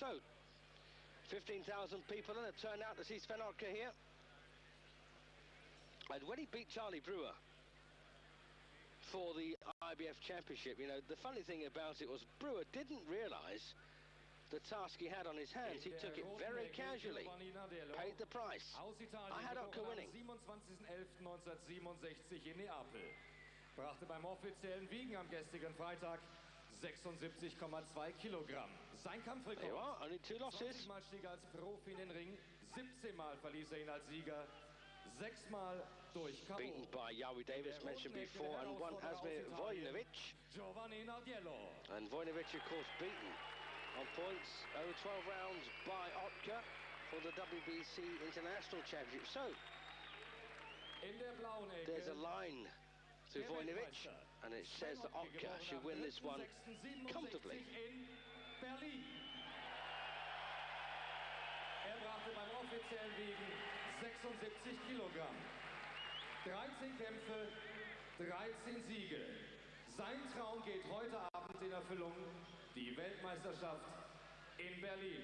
So, 15,000 people in a turnout to see Sven Ottke here. And when he beat Charlie Brewer for the IBF Championship, you know, the funny thing about it was Brewer didn't realise the task he had on his hands. He took it very casually, paid the price. I had Ottke winning. 27.11.1967 in Neapel. Brachte beim offiziellen Wiegen am gestrigen Freitag 76,2 Kilogramm. Sein Kampfrekord. Only 2 losses. 20-mal stieg als Profi in den Ring, 17-mal verließ ihn als Sieger, 6-mal durch K.O. Beaten by Yowie Davis, mentioned before, and one Asmir Vojinovic. Giovanni Nardiello. And Vojinovic, of course, beaten on points over 12 rounds by Ottke for the WBC International Championship. So, there's a line to Vojinovic, and it says that Ottke should win this one comfortably. Brachte beim offiziellen Wiegen 76 Kilogramm. 13 Kämpfe, 13 Siege. Sein Traum geht heute Abend in Erfüllung. Die Weltmeisterschaft in Berlin.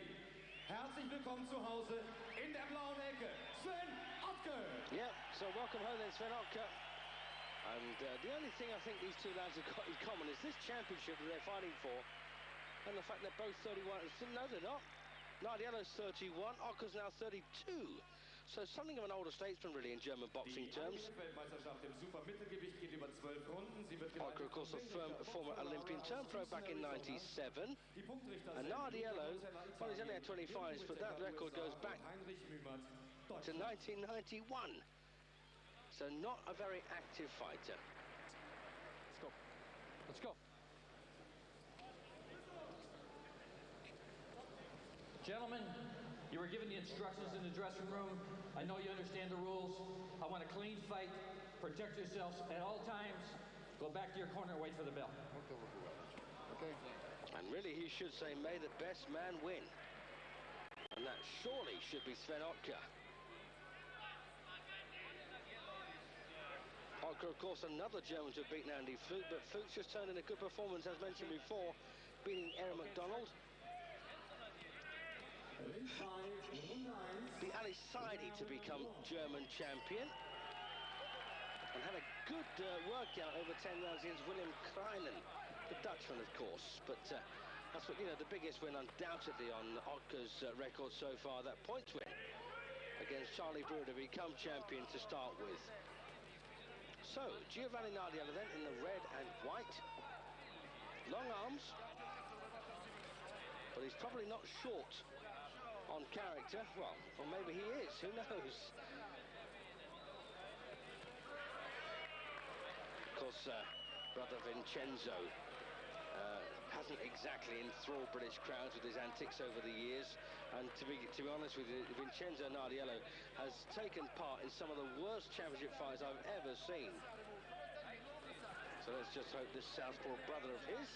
Herzlich willkommen zu Hause in der blauen Ecke, Sven Ottke. Yeah, so welcome home then, Sven Ottke. And the only thing I think these two lads have got in common is this championship that they're fighting for, and the fact they're both 31. No, they're not. Nardiello's 31, Ottke's now 32. So something of an older statesman, really, in German boxing terms. Ottke, of course, a former Olympian, turned pro back in '97. And Nardiello, well, he's only had 25s, but that record goes back to 1991. So not a very active fighter. Let's go. Let's go. Gentlemen, you were given the instructions in the dressing room. I know you understand the rules. I want a clean fight. Protect yourselves at all times. Go back to your corner and wait for the bell. Okay. And really, he should say, may the best man win. And that surely should be Sven Ottke. Ottke, of course, another German to have beaten Andy Fuchs, but Fuchs just turned in a good performance, as mentioned before, beating Aaron McDonald. Beat Ali Saidi to become German champion. And had a good workout over 10 rounds against William Kreinen, the Dutchman, of course. But that's what, you know, the biggest win undoubtedly on Ottke's record so far, that points win against Charlie Brewer to become champion to start with. So, Giovanni Nardiello then in the red and white. Long arms, but he's probably not short on character. Well, or maybe he is, who knows? Of course, brother Vincenzo hasn't exactly enthralled British crowds with his antics over the years, and to be honest with you, Vincenzo Nardiello has taken part in some of the worst championship fights I've ever seen. So let's just hope this southpaw brother of his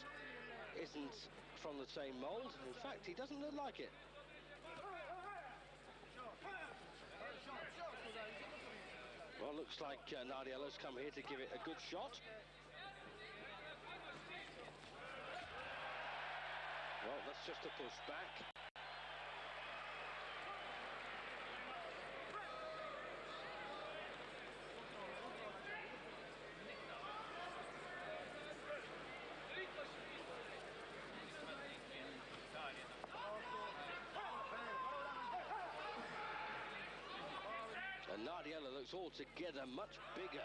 isn't from the same mould. In fact, he doesn't look like it. Well, looks like Nardiello's come here to give it a good shot. Well, that's just a push back. And Nardiello looks altogether much bigger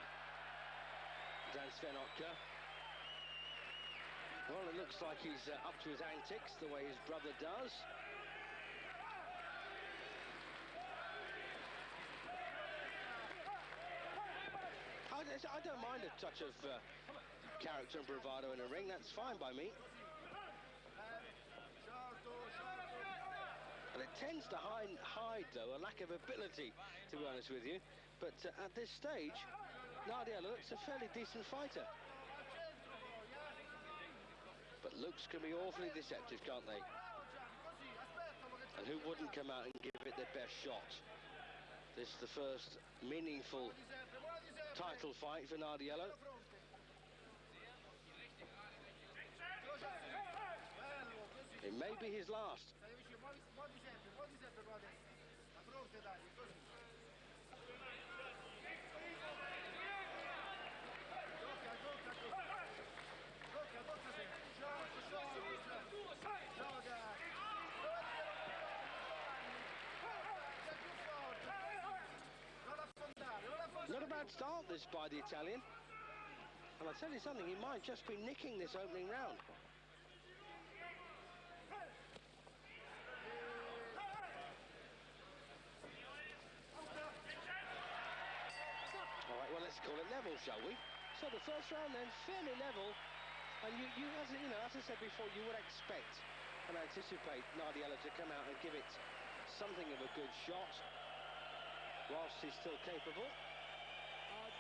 than Sven Ottke. Well, it looks like he's up to his antics, the way his brother does. I don't mind a touch of character and bravado in a ring, that's fine by me. And it tends to hide, though, a lack of ability, to be honest with you. But at this stage, Nardiello looks a fairly decent fighter. But looks can be awfully deceptive, can't they? And who wouldn't come out and give it their best shot? This is the first meaningful title fight for Nardiello. It may be his last. Not a bad start this by the Italian. And I'll tell you something, he might just be nicking this opening round. All right, well, let's call it level, shall we? So the first round then, fairly level. And as I said before, you would expect and anticipate Nardiello to come out and give it something of a good shot whilst he's still capable.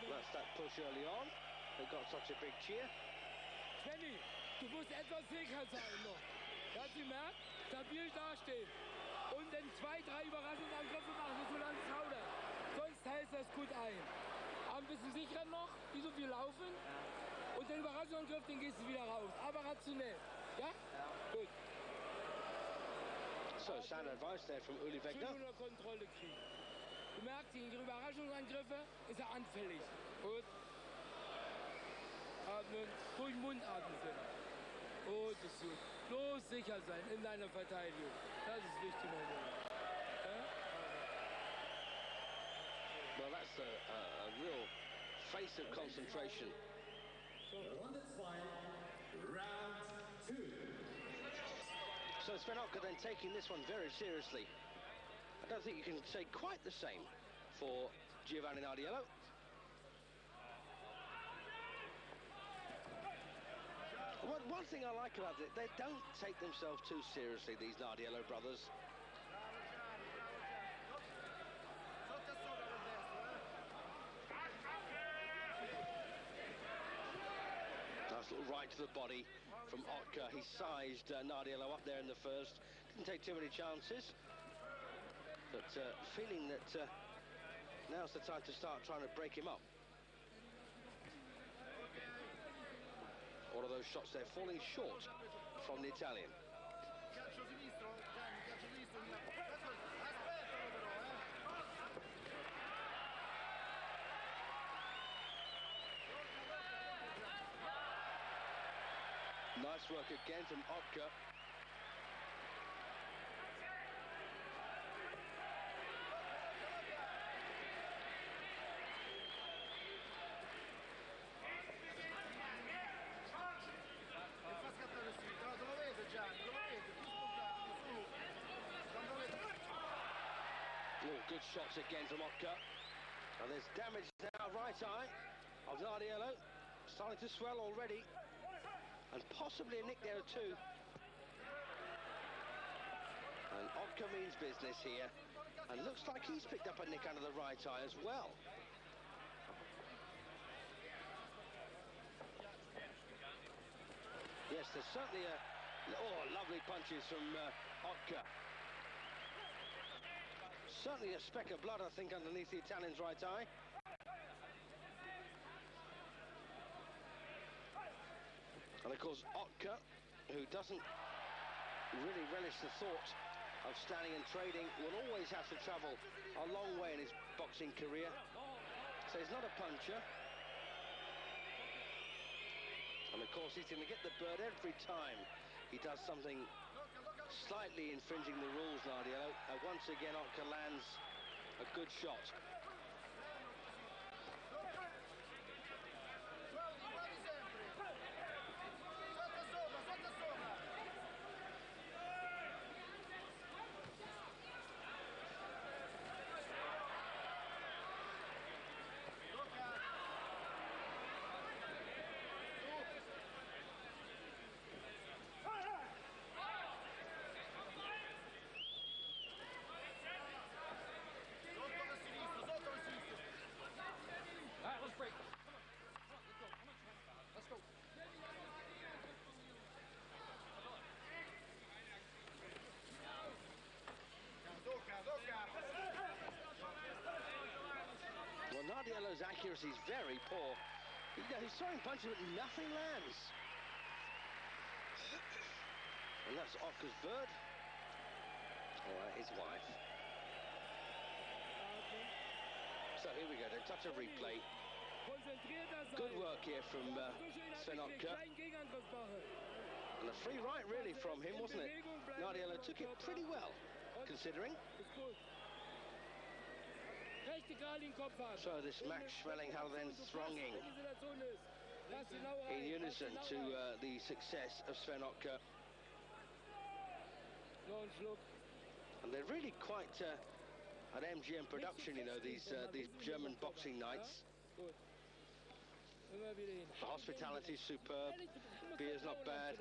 That's that push early on. They got such a big cheer. Svenny, du musst etwas sicher sein noch. Hast du gemerkt? Stabil dastehen. Und dann 2, 3 Überraschungsangriffe machen, so lange zaudern. Sonst hältst du das gut ein. Aber ein bisschen sicherer noch, wie so viel laufen. Und den Überraschungsangriff, den gehst du wieder raus. Aber rationell. Ja? Gut. So, sound advice there from Uli Wegner. Schön unter Kontrolle kriegen. Du merkst, gegen Überraschungsangriffe ist er anfällig. Gut. Atmen, durch den Mund atmen können. Gut, ist gut. Bloß sicher sein in deiner Verteidigung. Das ist wichtig, mein Junge. Ja? Well, that's a real face of concentration. Runde 2, round 2. So Sven Ottke then taking this one very seriously. I don't think you can say quite the same for Giovanni Nardiello. One thing I like about it, they don't take themselves too seriously, these Nardiello brothers. Nice little right to the body from Ottke. He sized Nardiello up there in the first. Didn't take too many chances. But feeling that now's the time to start trying to break him up. All of those shots there falling short from the Italian. Nice work again from Ottke. Good shots again from Ottke. And there's damage now, right eye of Nardiello. Starting to swell already. And possibly a nick there too. And Ottke means business here. And looks like he's picked up a nick under the right eye as well. Yes, there's certainly lovely punches from Ottke. Certainly a speck of blood, I think, underneath the Italian's right eye. And of course, Ottke, who doesn't really relish the thought of standing and trading, will always have to travel a long way in his boxing career. So he's not a puncher. And of course, he's going to get the bird every time he does something slightly infringing the rules, Nardiello. And once again, Ottke lands a good shot. Well, Nardiello's accuracy is very poor. He's throwing punches, but nothing lands. And that's Ottke's bird. All right, his wife. So here we go, then touch of replay. Good work here from Sven Ottke. And a free right really from him, wasn't it? Nardiello took it pretty well, considering. So this match, Schmeling, Halle then thronging in unison to the success of Sven Ottke. And they're really quite an MGM production, you know, these German boxing nights. The hospitality is superb, beer's not bad,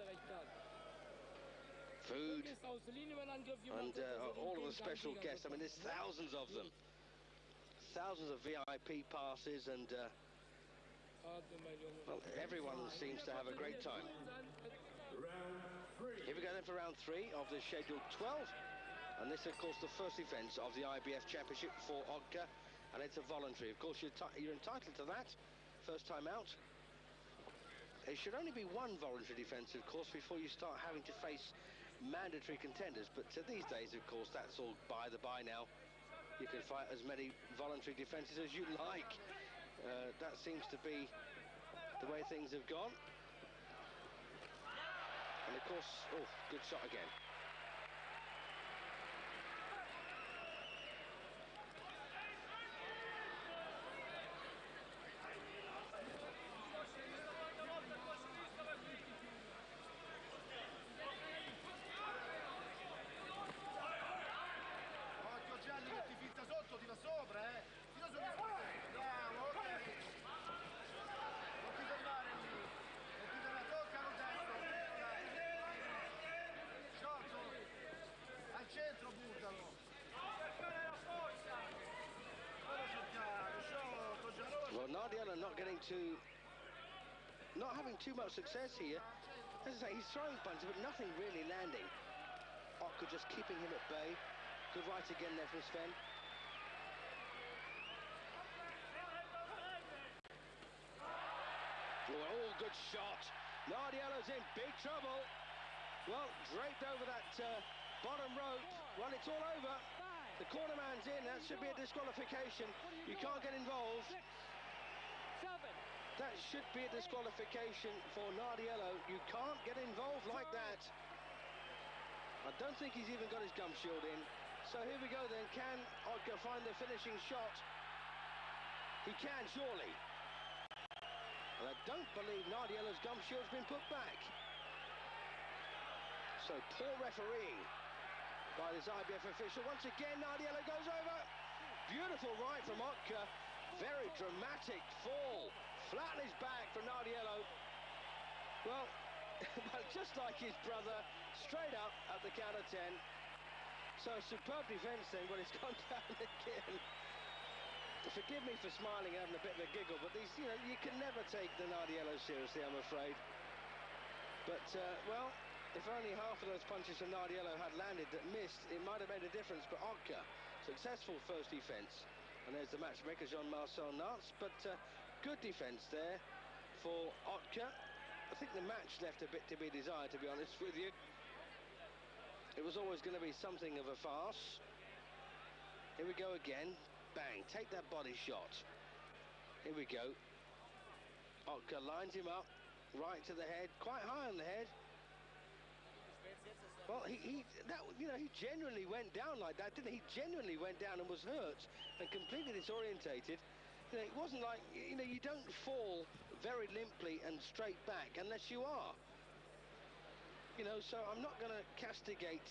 food, and all of the special guests. I mean, there's thousands of them. Thousands of VIP passes, and well, everyone seems to have a great time. Here we go then for round 3 of the scheduled 12. And this, of course, the first defence of the IBF Championship for Ottke, and it's a voluntary. Of course, you're entitled to that first time out. It should only be one voluntary defence, of course, before you start having to face mandatory contenders. But these days, of course, that's all by the by now. You can fight as many voluntary defences as you like. That seems to be the way things have gone. And, of course, oh, good shot again. Well, Nardiello not having too much success here. As I say, he's throwing punches, but nothing really landing. Ottke just keeping him at bay. Good right again there from Sven. Oh, good shot. Nardiello's in big trouble. Well, draped over that bottom rope. Well, it's all over. The corner man's in. That should be a disqualification. You can't get involved. That should be a disqualification for Nardiello. You can't get involved like that. I don't think he's even got his gum shield in. So here we go then. Can Ottke find the finishing shot? He can, surely. Well, I don't believe Nardiello's gum shield's been put back. So poor refereeing by this IBF official. Once again, Nardiello goes over. Beautiful right from Ottke. Very dramatic fall. Flat on his back from Nardiello. Well, just like his brother, straight up at the count of 10. So a superb defence then, but it's gone down again. Forgive me for smiling and having a bit of a giggle, but these, you know, you can never take the Nardiello seriously, I'm afraid. But, well, if only half of those punches from Nardiello had landed that missed, it might have made a difference. But Ottke, successful first defence. And there's the matchmaker, Jean-Marcel Nartz. But good defence there for Ottke. I think the match left a bit to be desired, to be honest with you. It was always going to be something of a farce. Here we go again. Bang, take that body shot. Here we go. Ottke lines him up, right to the head, quite high on the head. Well, he genuinely went down like that, didn't he? He genuinely went down and was hurt and completely disorientated. You know, it wasn't like, you know, you don't fall very limply and straight back unless you are. You know, so I'm not going to castigate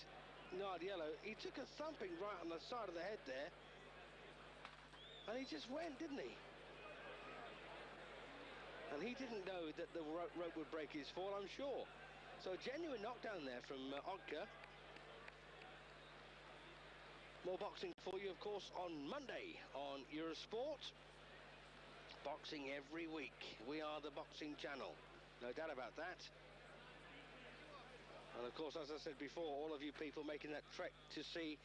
Nardiello. He took a thumping right on the side of the head there. And he just went, didn't he? And he didn't know that the rope would break his fall, I'm sure. So a genuine knockdown there from Ottke. More boxing for you, of course, on Monday on Eurosport. Boxing every week. We are the boxing channel. No doubt about that. And of course, as I said before, all of you people making that trek to see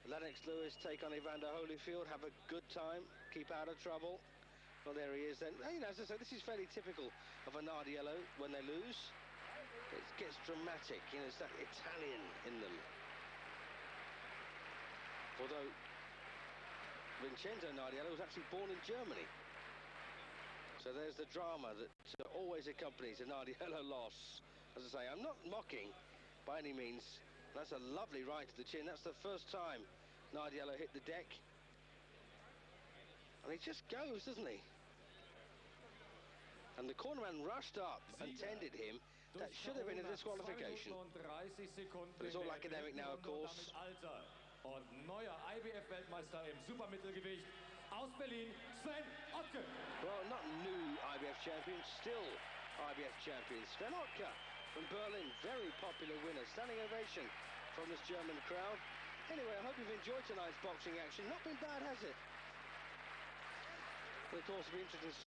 Lennox Lewis take on Evander Holyfield, have a good time, keep out of trouble. Well, there he is then. You know, as I said, this is fairly typical of a Nardiello when they lose. It gets dramatic, you know, it's that Italian in them. Although Vincenzo Nardiello was actually born in Germany. So there's the drama that always accompanies a Nardiello loss. As I say, I'm not mocking by any means. That's a lovely right to the chin. That's the first time Nardiello hit the deck. And he just goes, doesn't he? And the cornerman rushed up and tended him. That should have been a disqualification. But it's all academic now, of course. Und neuer IBF-Weltmeister im Supermittelgewicht aus Berlin, Sven Ottke. Well, not new IBF champion, still IBF champion. Sven Ottke from Berlin, very popular winner. Standing ovation from this German crowd. Anyway, I hope you've enjoyed tonight's boxing action. Not been bad, has it? But of course, it'll be interesting to